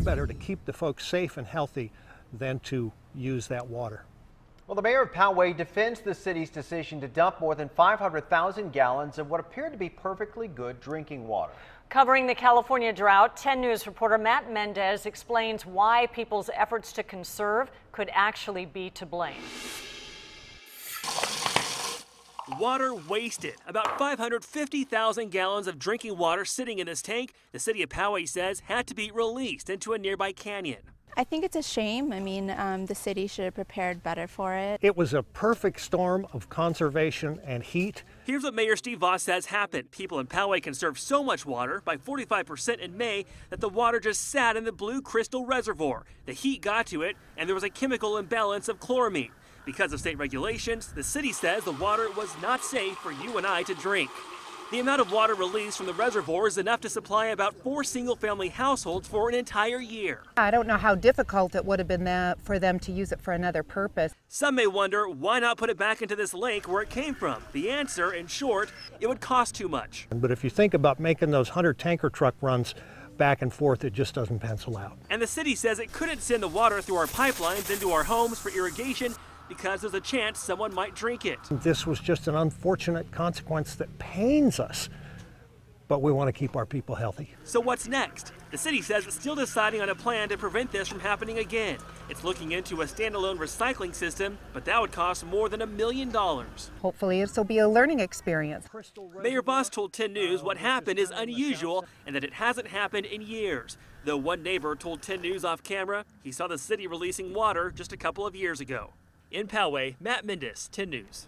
better to keep the folks safe and healthy than to use that water. Well, the mayor of Poway defends the city's decision to dump more than 500,000 gallons of what appeared to be perfectly good drinking water. Covering the California drought, 10 News reporter Matt Mendez explains why people's efforts to conserve could actually be to blame. Water wasted. About 550,000 gallons of drinking water sitting in this tank, the city of Poway says had to be released into a nearby canyon. I think it's a shame. I mean, the city should have prepared better for it. It was a perfect storm of conservation and heat. Here's what Mayor Steve Vaus says happened. People in Poway conserved so much water, by 45% in May, that the water just sat in the Blue Crystal Reservoir. The heat got to it, and there was a chemical imbalance of chloramine. Because of state regulations, the city says the water was not safe for you and I to drink. The amount of water released from the reservoir is enough to supply about 4 single-family households for an entire year. I don't know how difficult it would have been for them to use it for another purpose. Some may wonder, why not put it back into this lake where it came from? The answer, in short, it would cost too much. But if you think about making those 100 tanker truck runs back and forth, it just doesn't pencil out. And the city says it couldn't send the water through our pipelines into our homes for irrigation because there's a chance someone might drink it. This was just an unfortunate consequence that pains us, but we want to keep our people healthy. So what's next? The city says it's still deciding on a plan to prevent this from happening again. It's looking into a standalone recycling system, but that would cost more than $1 million. Hopefully this will be a learning experience. Mayor Vaus told 10 News what happened is unusual and that it hasn't happened in years. Though one neighbor told 10 News off camera he saw the city releasing water just a couple of years ago. In Poway, Matt Mendez, 10 News.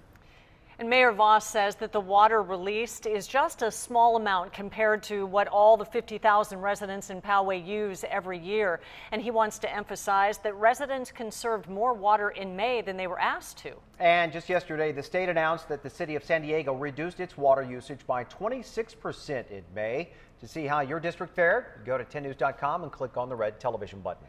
And Mayor Vaus says that the water released is just a small amount compared to what all the 50,000 residents in Poway use every year. And he wants to emphasize that residents conserved more water in May than they were asked to. And just yesterday, the state announced that the city of San Diego reduced its water usage by 26% in May. To see how your district fared, go to 10news.com and click on the red television button.